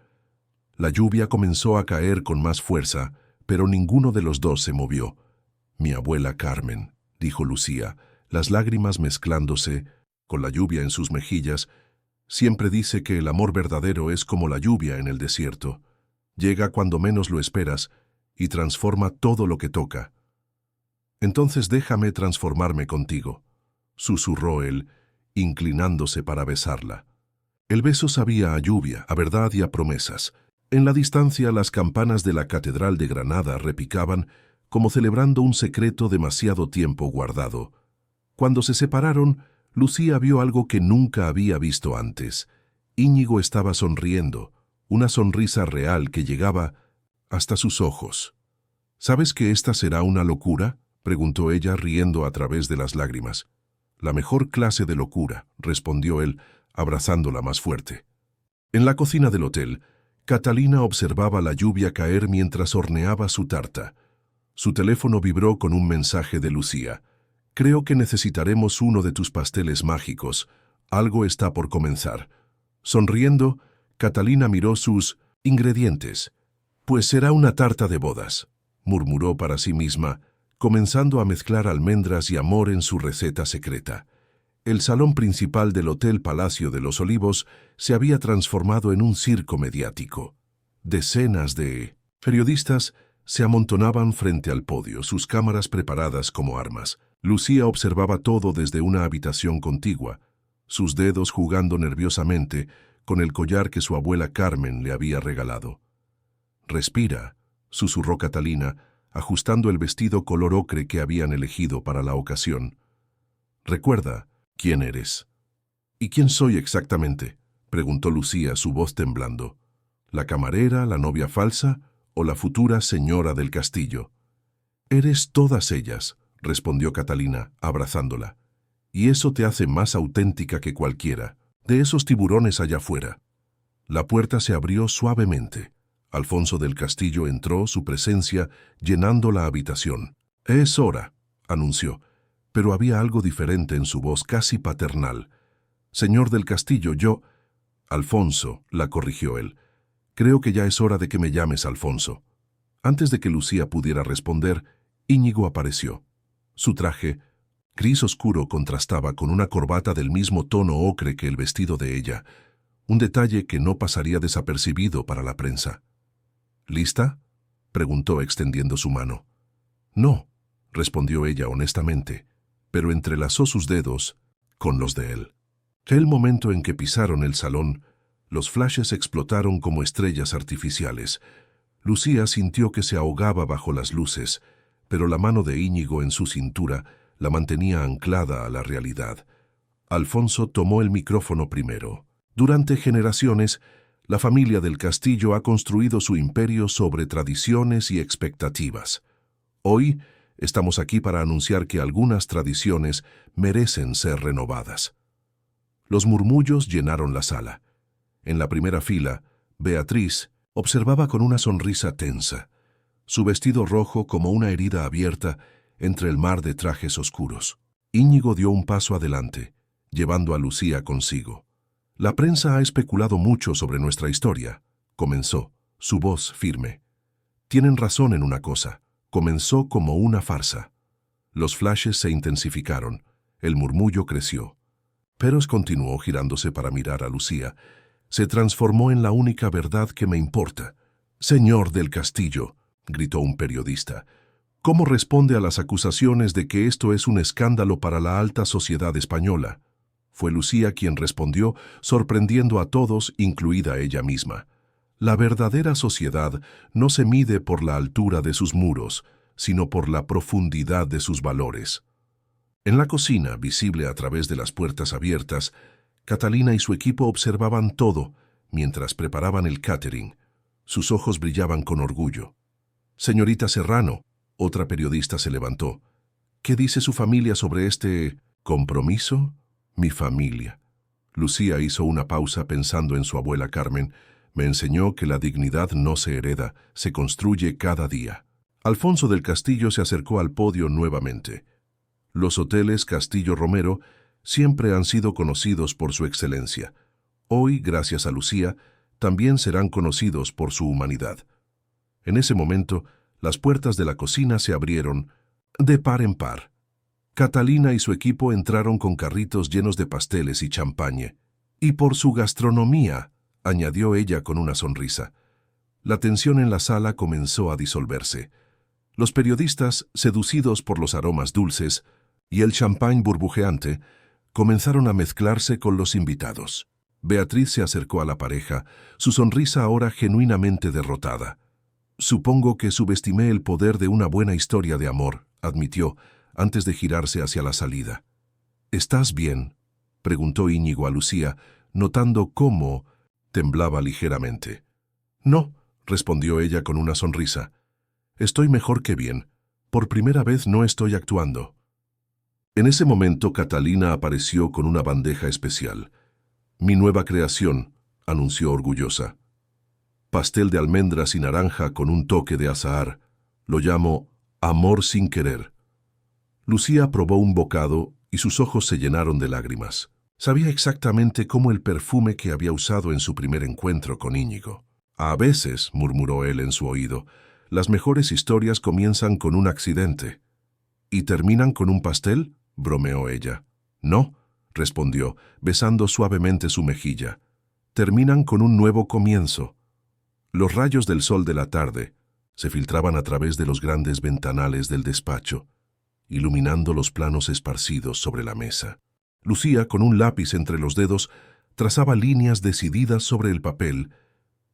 La lluvia comenzó a caer con más fuerza, pero ninguno de los dos se movió. Mi abuela Carmen, dijo Lucía, las lágrimas mezclándose con la lluvia en sus mejillas, siempre dice que el amor verdadero es como la lluvia en el desierto. Llega cuando menos lo esperas y transforma todo lo que toca. Entonces déjame transformarme contigo, susurró él, inclinándose para besarla. El beso sabía a lluvia, a verdad y a promesas. En la distancia las campanas de la Catedral de Granada repicaban como celebrando un secreto demasiado tiempo guardado. Cuando se separaron, Lucía vio algo que nunca había visto antes. Íñigo estaba sonriendo, una sonrisa real que llegaba hasta sus ojos. ¿Sabes que esta será una locura?, preguntó ella riendo a través de las lágrimas. La mejor clase de locura, respondió él, abrazándola más fuerte. En la cocina del hotel, Catalina observaba la lluvia caer mientras horneaba su tarta. Su teléfono vibró con un mensaje de Lucía. Creo que necesitaremos uno de tus pasteles mágicos. Algo está por comenzar. Sonriendo, Catalina miró sus ingredientes. Pues será una tarta de bodas, murmuró para sí misma, comenzando a mezclar almendras y amor en su receta secreta. El salón principal del Hotel Palacio de los Olivos se había transformado en un circo mediático. Decenas de periodistas se amontonaban frente al podio, sus cámaras preparadas como armas. Lucía observaba todo desde una habitación contigua, sus dedos jugando nerviosamente con el collar que su abuela Carmen le había regalado. «Respira», susurró Catalina, ajustando el vestido color ocre que habían elegido para la ocasión. «Recuerda quién eres». «¿Y quién soy exactamente?», preguntó Lucía, su voz temblando. «¿La camarera, la novia falsa o la futura señora del castillo?» «Eres todas ellas», respondió Catalina, abrazándola. «Y eso te hace más auténtica que cualquiera, de esos tiburones allá afuera». La puerta se abrió suavemente. Alfonso del Castillo entró, su presencia llenando la habitación. «Es hora», anunció, pero había algo diferente en su voz, casi paternal. «Señor del Castillo, yo...» «Alfonso», la corrigió él. «Creo que ya es hora de que me llames Alfonso». Antes de que Lucía pudiera responder, Íñigo apareció. Su traje, gris oscuro, contrastaba con una corbata del mismo tono ocre que el vestido de ella, un detalle que no pasaría desapercibido para la prensa. «¿Lista?», preguntó extendiendo su mano. «No», respondió ella honestamente, pero entrelazó sus dedos con los de él. El momento en que pisaron el salón, los flashes explotaron como estrellas artificiales. Lucía sintió que se ahogaba bajo las luces, pero la mano de Íñigo en su cintura la mantenía anclada a la realidad. Alfonso tomó el micrófono primero. Durante generaciones, la familia del Castillo ha construido su imperio sobre tradiciones y expectativas. Hoy estamos aquí para anunciar que algunas tradiciones merecen ser renovadas. Los murmullos llenaron la sala. En la primera fila, Beatriz observaba con una sonrisa tensa, su vestido rojo como una herida abierta entre el mar de trajes oscuros. Íñigo dio un paso adelante, llevando a Lucía consigo. «La prensa ha especulado mucho sobre nuestra historia», comenzó, su voz firme. «Tienen razón en una cosa, comenzó como una farsa». Los flashes se intensificaron, el murmullo creció. Pero continuó girándose para mirar a Lucía. «Se transformó en la única verdad que me importa». «Señor del Castillo», gritó un periodista, «¿cómo responde a las acusaciones de que esto es un escándalo para la alta sociedad española?» Fue Lucía quien respondió, sorprendiendo a todos, incluida ella misma. «La verdadera sociedad no se mide por la altura de sus muros, sino por la profundidad de sus valores». En la cocina, visible a través de las puertas abiertas, Catalina y su equipo observaban todo mientras preparaban el catering. Sus ojos brillaban con orgullo. «Señorita Serrano», otra periodista se levantó. «¿Qué dice su familia sobre este compromiso?» «Mi familia». Lucía hizo una pausa pensando en su abuela Carmen. «Me enseñó que la dignidad no se hereda, se construye cada día». Alfonso del Castillo se acercó al podio nuevamente. Los hoteles Castillo Romero siempre han sido conocidos por su excelencia. Hoy, gracias a Lucía, también serán conocidos por su humanidad. En ese momento, las puertas de la cocina se abrieron de par en par. Catalina y su equipo entraron con carritos llenos de pasteles y champaña. «Y por su gastronomía», añadió ella con una sonrisa. La tensión en la sala comenzó a disolverse. Los periodistas, seducidos por los aromas dulces y el champán burbujeante, comenzaron a mezclarse con los invitados. Beatriz se acercó a la pareja, su sonrisa ahora genuinamente derrotada. «Supongo que subestimé el poder de una buena historia de amor», admitió, antes de girarse hacia la salida. «¿Estás bien?», preguntó Íñigo a Lucía, notando cómo temblaba ligeramente. «No», respondió ella con una sonrisa. «Estoy mejor que bien. Por primera vez no estoy actuando». En ese momento Catalina apareció con una bandeja especial. «Mi nueva creación», anunció orgullosa. «Pastel de almendras y naranja con un toque de azahar. Lo llamo Amor sin querer». Lucía probó un bocado y sus ojos se llenaron de lágrimas. Sabía exactamente cómo el perfume que había usado en su primer encuentro con Íñigo. A veces, murmuró él en su oído, las mejores historias comienzan con un accidente. ¿Y terminan con un pastel?, bromeó ella. No, respondió, besando suavemente su mejilla. Terminan con un nuevo comienzo. Los rayos del sol de la tarde se filtraban a través de los grandes ventanales del despacho, iluminando los planos esparcidos sobre la mesa. Lucía, con un lápiz entre los dedos, trazaba líneas decididas sobre el papel,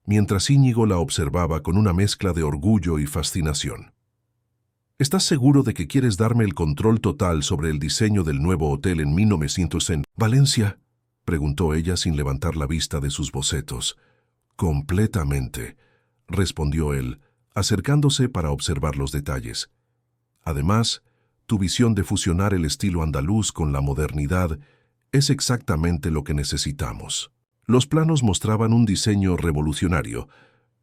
mientras Íñigo la observaba con una mezcla de orgullo y fascinación. ¿Estás seguro de que quieres darme el control total sobre el diseño del nuevo hotel en 1900 en Valencia?, preguntó ella sin levantar la vista de sus bocetos. Completamente, respondió él, acercándose para observar los detalles. Además, tu visión de fusionar el estilo andaluz con la modernidad es exactamente lo que necesitamos. Los planos mostraban un diseño revolucionario,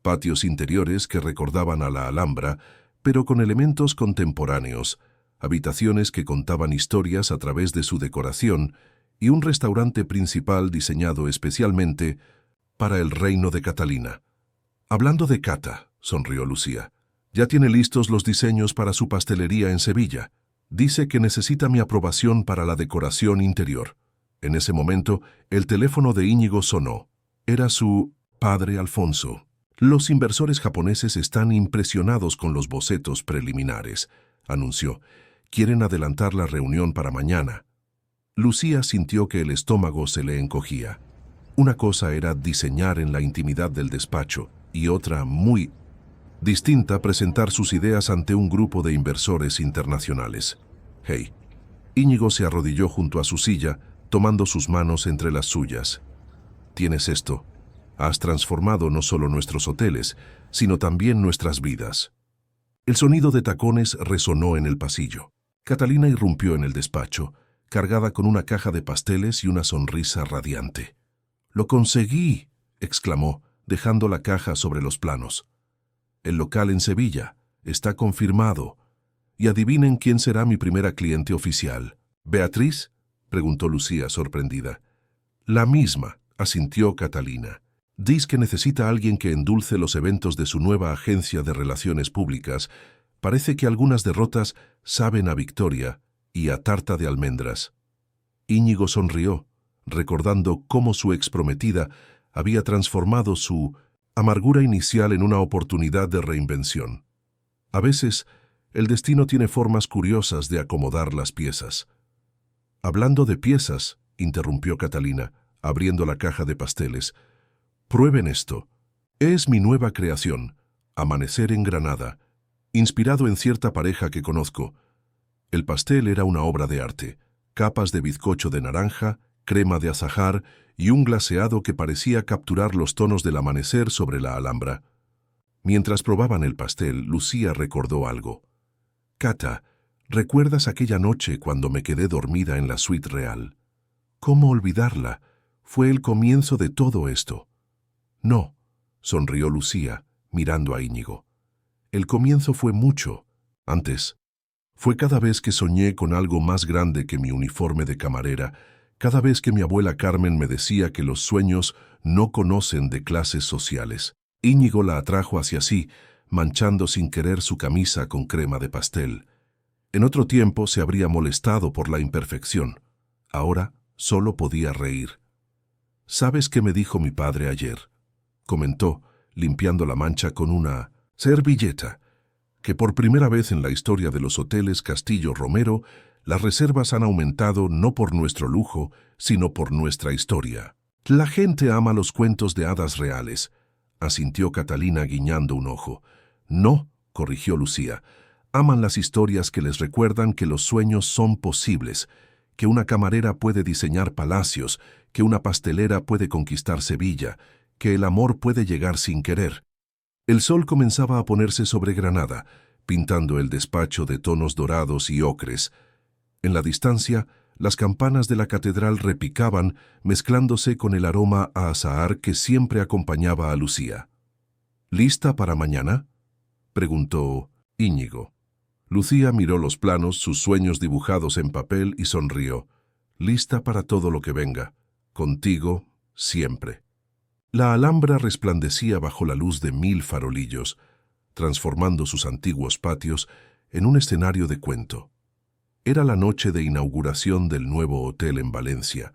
patios interiores que recordaban a la Alhambra, pero con elementos contemporáneos, habitaciones que contaban historias a través de su decoración y un restaurante principal diseñado especialmente para el reino de Catalina. Hablando de Cata, sonrió Lucía, ya tiene listos los diseños para su pastelería en Sevilla. Dice que necesita mi aprobación para la decoración interior. En ese momento, el teléfono de Íñigo sonó. Era su padre Alfonso. Los inversores japoneses están impresionados con los bocetos preliminares, anunció. Quieren adelantar la reunión para mañana. Lucía sintió que el estómago se le encogía. Una cosa era diseñar en la intimidad del despacho y otra, muy distinta, presentar sus ideas ante un grupo de inversores internacionales. Hey. Íñigo se arrodilló junto a su silla, tomando sus manos entre las suyas. Tienes esto. Has transformado no solo nuestros hoteles, sino también nuestras vidas. El sonido de tacones resonó en el pasillo. Catalina irrumpió en el despacho, cargada con una caja de pasteles y una sonrisa radiante. «¡Lo conseguí!», exclamó, dejando la caja sobre los planos. «El local en Sevilla está confirmado. Y adivinen quién será mi primera cliente oficial». «¿Beatriz?», preguntó Lucía, sorprendida. «La misma», asintió Catalina. «Dice que necesita a alguien que endulce los eventos de su nueva agencia de relaciones públicas. Parece que algunas derrotas saben a victoria y a tarta de almendras». Íñigo sonrió, recordando cómo su exprometida había transformado su amargura inicial en una oportunidad de reinvención. A veces, el destino tiene formas curiosas de acomodar las piezas. «Hablando de piezas», interrumpió Catalina, abriendo la caja de pasteles, «prueben esto. Es mi nueva creación, Amanecer en Granada, inspirado en cierta pareja que conozco. El pastel era una obra de arte, capas de bizcocho de naranja, crema de azahar y un glaseado que parecía capturar los tonos del amanecer sobre la Alhambra». Mientras probaban el pastel, Lucía recordó algo. «Cata, ¿recuerdas aquella noche cuando me quedé dormida en la suite real? ¿Cómo olvidarla? Fue el comienzo de todo esto». «No», sonrió Lucía, mirando a Íñigo. «El comienzo fue mucho antes. Fue cada vez que soñé con algo más grande que mi uniforme de camarera, cada vez que mi abuela Carmen me decía que los sueños no conocen de clases sociales». Íñigo la atrajo hacia sí, manchando sin querer su camisa con crema de pastel. En otro tiempo se habría molestado por la imperfección. Ahora solo podía reír. «¿Sabes qué me dijo mi padre ayer?», comentó, limpiando la mancha con una servilleta, «que por primera vez en la historia de los hoteles Castillo Romero, las reservas han aumentado no por nuestro lujo, sino por nuestra historia. La gente ama los cuentos de hadas reales», asintió Catalina guiñando un ojo. «No», corrigió Lucía, «aman las historias que les recuerdan que los sueños son posibles, que una camarera puede diseñar palacios, que una pastelera puede conquistar Sevilla, que el amor puede llegar sin querer». El sol comenzaba a ponerse sobre Granada, pintando el despacho de tonos dorados y ocres. En la distancia, las campanas de la catedral repicaban, mezclándose con el aroma a azahar que siempre acompañaba a Lucía. «¿Lista para mañana?», preguntó Íñigo. Lucía miró los planos, sus sueños dibujados en papel y sonrió, lista para todo lo que venga. Contigo, siempre. La Alhambra resplandecía bajo la luz de 1000 farolillos, transformando sus antiguos patios en un escenario de cuento. Era la noche de inauguración del nuevo hotel en Valencia,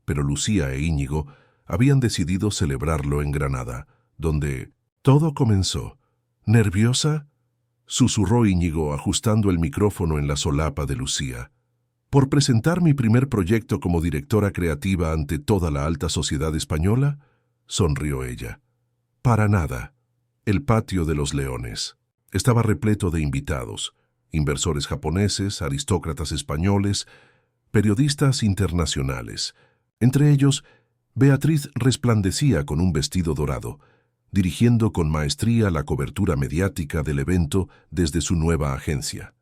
pero Lucía e Íñigo habían decidido celebrarlo en Granada, donde todo comenzó. ¿Nerviosa?, susurró Íñigo ajustando el micrófono en la solapa de Lucía. ¿Por presentar mi primer proyecto como directora creativa ante toda la alta sociedad española?, sonrió ella. Para nada. El patio de los Leones estaba repleto de invitados, inversores japoneses, aristócratas españoles, periodistas internacionales. Entre ellos, Beatriz resplandecía con un vestido dorado, dirigiendo con maestría la cobertura mediática del evento desde su nueva agencia.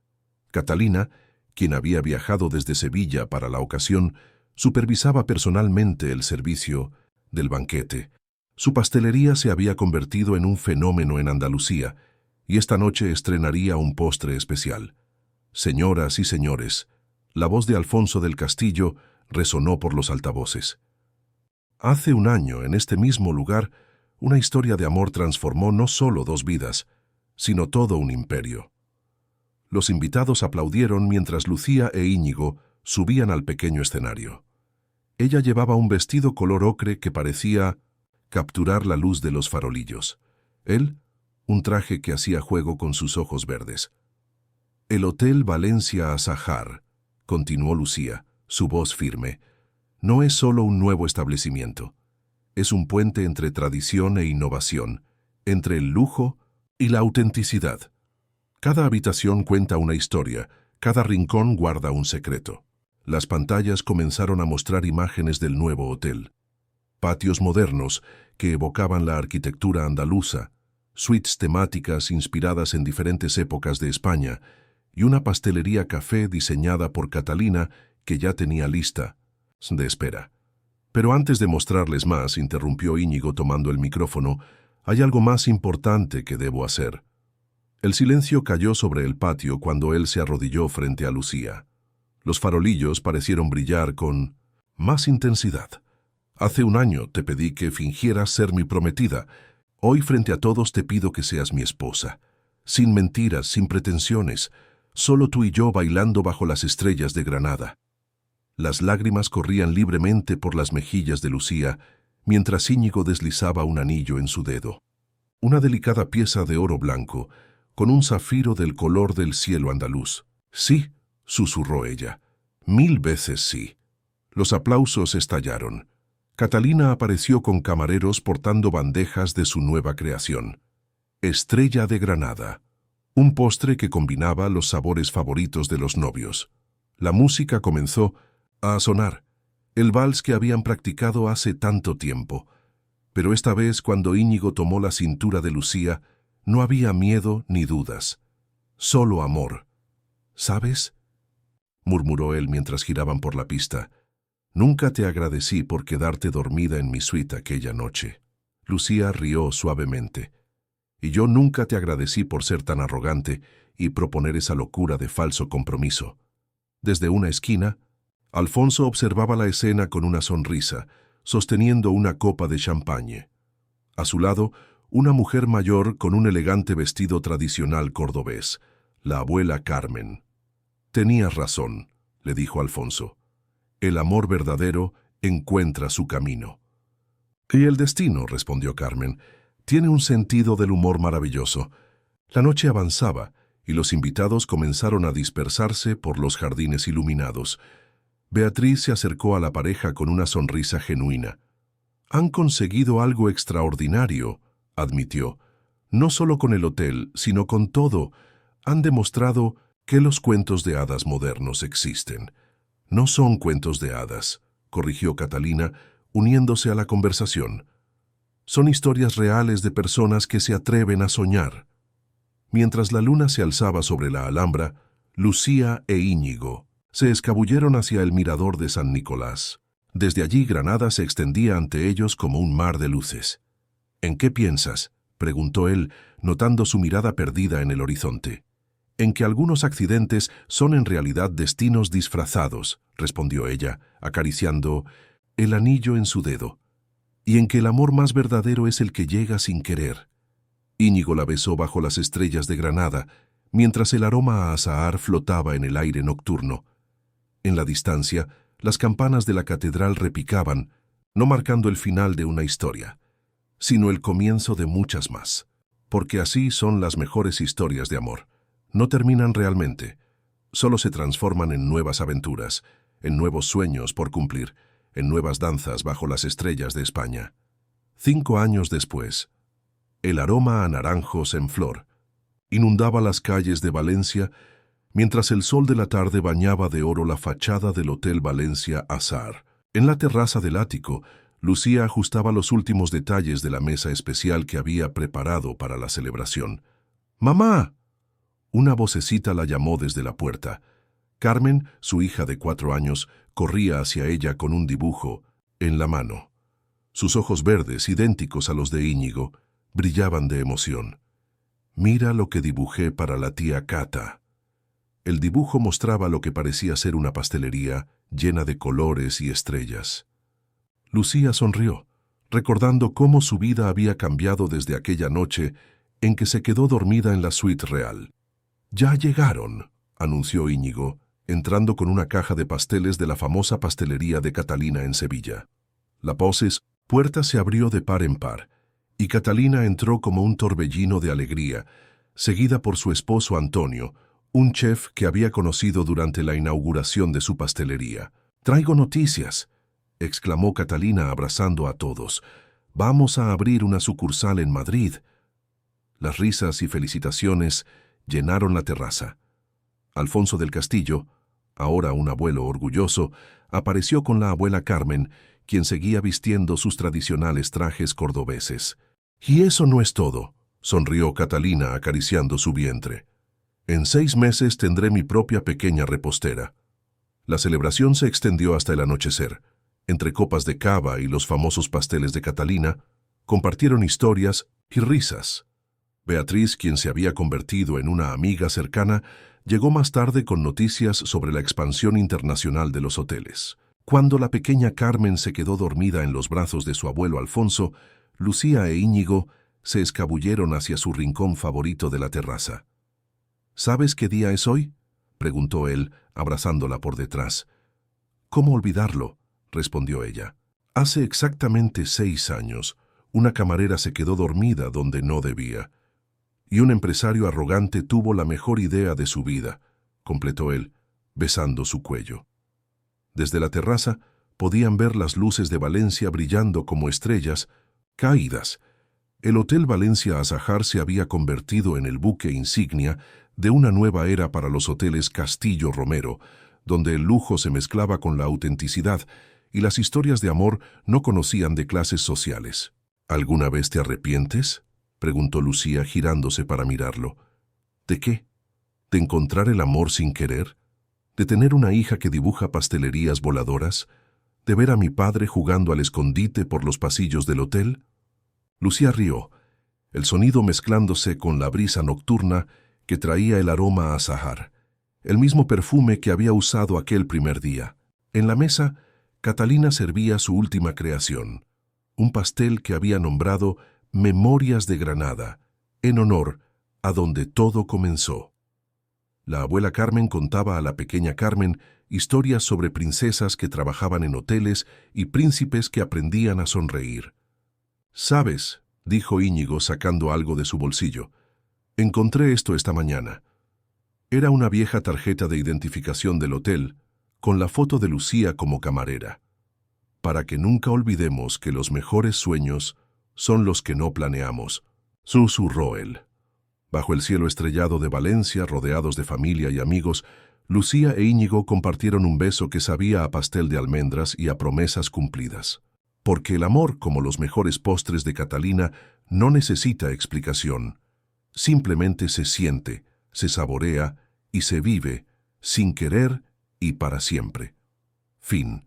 Catalina, quien había viajado desde Sevilla para la ocasión, supervisaba personalmente el servicio del banquete. Su pastelería se había convertido en un fenómeno en Andalucía, y esta noche estrenaría un postre especial. Señoras y señores, la voz de Alfonso del Castillo resonó por los altavoces. Hace un año, en este mismo lugar, una historia de amor transformó no solo 2 vidas, sino todo un imperio. Los invitados aplaudieron mientras Lucía e Íñigo subían al pequeño escenario. Ella llevaba un vestido color ocre que parecía capturar la luz de los farolillos. Él, un traje que hacía juego con sus ojos verdes. El Hotel Valencia Azahar, continuó Lucía, su voz firme, no es solo un nuevo establecimiento. Es un puente entre tradición e innovación, entre el lujo y la autenticidad. Cada habitación cuenta una historia, cada rincón guarda un secreto. Las pantallas comenzaron a mostrar imágenes del nuevo hotel. Patios modernos que evocaban la arquitectura andaluza, suites temáticas inspiradas en diferentes épocas de España y una pastelería café diseñada por Catalina que ya tenía lista de espera. Pero antes de mostrarles más, interrumpió Íñigo tomando el micrófono, hay algo más importante que debo hacer. El silencio cayó sobre el patio cuando él se arrodilló frente a Lucía. Los farolillos parecieron brillar con más intensidad. Hace un año te pedí que fingieras ser mi prometida. Hoy frente a todos te pido que seas mi esposa. Sin mentiras, sin pretensiones, solo tú y yo bailando bajo las estrellas de Granada. Las lágrimas corrían libremente por las mejillas de Lucía, mientras Íñigo deslizaba un anillo en su dedo. Una delicada pieza de oro blanco, con un zafiro del color del cielo andaluz. Sí, susurró ella. 1000 veces sí. Los aplausos estallaron. Catalina apareció con camareros portando bandejas de su nueva creación. Estrella de Granada. Un postre que combinaba los sabores favoritos de los novios. La música comenzó a sonar, el vals que habían practicado hace tanto tiempo. Pero esta vez, cuando Íñigo tomó la cintura de Lucía, no había miedo ni dudas. Solo amor. ¿Sabes?, murmuró él mientras giraban por la pista. Nunca te agradecí por quedarte dormida en mi suite aquella noche. Lucía rió suavemente. Y yo nunca te agradecí por ser tan arrogante y proponer esa locura de falso compromiso. Desde una esquina, Alfonso observaba la escena con una sonrisa, sosteniendo una copa de champagne. A su lado, una mujer mayor con un elegante vestido tradicional cordobés, la abuela Carmen. Tenías razón, le dijo Alfonso. El amor verdadero encuentra su camino. Y el destino, respondió Carmen, tiene un sentido del humor maravilloso. La noche avanzaba y los invitados comenzaron a dispersarse por los jardines iluminados. Beatriz se acercó a la pareja con una sonrisa genuina. Han conseguido algo extraordinario, admitió. No solo con el hotel, sino con todo. Han demostrado que los cuentos de hadas modernos existen. No son cuentos de hadas, corrigió Catalina, uniéndose a la conversación. Son historias reales de personas que se atreven a soñar. Mientras la luna se alzaba sobre la Alhambra, Lucía e Íñigo se escabulleron hacia el mirador de San Nicolás. Desde allí Granada se extendía ante ellos como un mar de luces. ¿En qué piensas?, preguntó él, notando su mirada perdida en el horizonte. En que algunos accidentes son en realidad destinos disfrazados, respondió ella, acariciando el anillo en su dedo. Y en que el amor más verdadero es el que llega sin querer. Íñigo la besó bajo las estrellas de Granada, mientras el aroma a azahar flotaba en el aire nocturno. En la distancia, las campanas de la catedral repicaban, no marcando el final de una historia, sino el comienzo de muchas más. Porque así son las mejores historias de amor. No terminan realmente, solo se transforman en nuevas aventuras, en nuevos sueños por cumplir, en nuevas danzas bajo las estrellas de España. 5 años después, el aroma a naranjos en flor inundaba las calles de Valencia, mientras el sol de la tarde bañaba de oro la fachada del Hotel Valencia Azahar. En la terraza del ático, Lucía ajustaba los últimos detalles de la mesa especial que había preparado para la celebración. ¡Mamá! Una vocecita la llamó desde la puerta. Carmen, su hija de 4 años, corría hacia ella con un dibujo en la mano. Sus ojos verdes, idénticos a los de Íñigo, brillaban de emoción. «Mira lo que dibujé para la tía Cata». El dibujo mostraba lo que parecía ser una pastelería llena de colores y estrellas. Lucía sonrió, recordando cómo su vida había cambiado desde aquella noche en que se quedó dormida en la suite real. «Ya llegaron», anunció Íñigo, entrando con una caja de pasteles de la famosa pastelería de Catalina en Sevilla. La puerta se abrió de par en par, y Catalina entró como un torbellino de alegría, seguida por su esposo Antonio, un chef que había conocido durante la inauguración de su pastelería. «Traigo noticias», exclamó Catalina abrazando a todos. «Vamos a abrir una sucursal en Madrid». Las risas y felicitaciones llenaron la terraza. Alfonso del Castillo, ahora un abuelo orgulloso, apareció con la abuela Carmen, quien seguía vistiendo sus tradicionales trajes cordobeses. «Y eso no es todo», sonrió Catalina acariciando su vientre. «En 6 meses tendré mi propia pequeña repostera». La celebración se extendió hasta el anochecer. Entre copas de cava y los famosos pasteles de Catalina, compartieron historias y risas. Beatriz, quien se había convertido en una amiga cercana, llegó más tarde con noticias sobre la expansión internacional de los hoteles. Cuando la pequeña Carmen se quedó dormida en los brazos de su abuelo Alfonso, Lucía e Íñigo se escabulleron hacia su rincón favorito de la terraza. «¿Sabes qué día es hoy?», preguntó él, abrazándola por detrás. «¿Cómo olvidarlo?», respondió ella. «Hace exactamente 6 años, una camarera se quedó dormida donde no debía. Y un empresario arrogante tuvo la mejor idea de su vida», completó él, besando su cuello. Desde la terraza podían ver las luces de Valencia brillando como estrellas caídas. El Hotel Valencia Azahar se había convertido en el buque insignia de una nueva era para los hoteles Castillo Romero, donde el lujo se mezclaba con la autenticidad y las historias de amor no conocían de clases sociales. «¿Alguna vez te arrepientes?», preguntó Lucía girándose para mirarlo. «¿De qué? ¿De encontrar el amor sin querer? ¿De tener una hija que dibuja pastelerías voladoras? ¿De ver a mi padre jugando al escondite por los pasillos del hotel?». Lucía rió, el sonido mezclándose con la brisa nocturna que traía el aroma a azahar, el mismo perfume que había usado aquel primer día. En la mesa, Catalina servía su última creación, un pastel que había nombrado Memorias de Granada, en honor a donde todo comenzó. La abuela Carmen contaba a la pequeña Carmen historias sobre princesas que trabajaban en hoteles y príncipes que aprendían a sonreír. «¿Sabes?», dijo Íñigo sacando algo de su bolsillo. «Encontré esto esta mañana». Era una vieja tarjeta de identificación del hotel, con la foto de Lucía como camarera. «Para que nunca olvidemos que los mejores sueños son los que no planeamos», susurró él. Bajo el cielo estrellado de Valencia, rodeados de familia y amigos, Lucía e Íñigo compartieron un beso que sabía a pastel de almendras y a promesas cumplidas. Porque el amor, como los mejores postres de Catalina, no necesita explicación. Simplemente se siente, se saborea y se vive, sin querer y para siempre. Fin.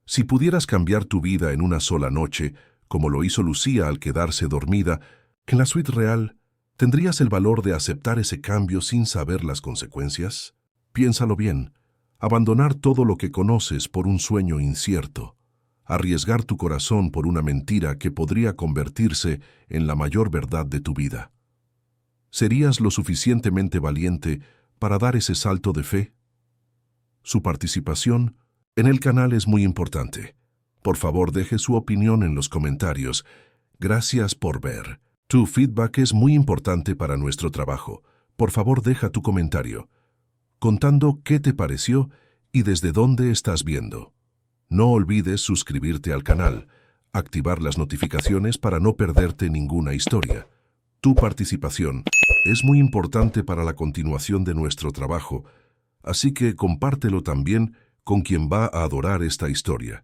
Si pudieras cambiar tu vida en una sola noche, como lo hizo Lucía al quedarse dormida, en la suite real, ¿Tendrías el valor de aceptar ese cambio sin saber las consecuencias? Piénsalo bien. Abandonar todo lo que conoces por un sueño incierto. Arriesgar tu corazón por una mentira que podría convertirse en la mayor verdad de tu vida. ¿Serías lo suficientemente valiente para dar ese salto de fe? Su participación en el canal es muy importante. Por favor, deje su opinión en los comentarios. Gracias por ver. Tu feedback es muy importante para nuestro trabajo. Por favor, deja tu comentario, contando qué te pareció y desde dónde estás viendo. No olvides suscribirte al canal, activar las notificaciones para no perderte ninguna historia. Tu participación es muy importante para la continuación de nuestro trabajo, así que compártelo también con quien va a adorar esta historia.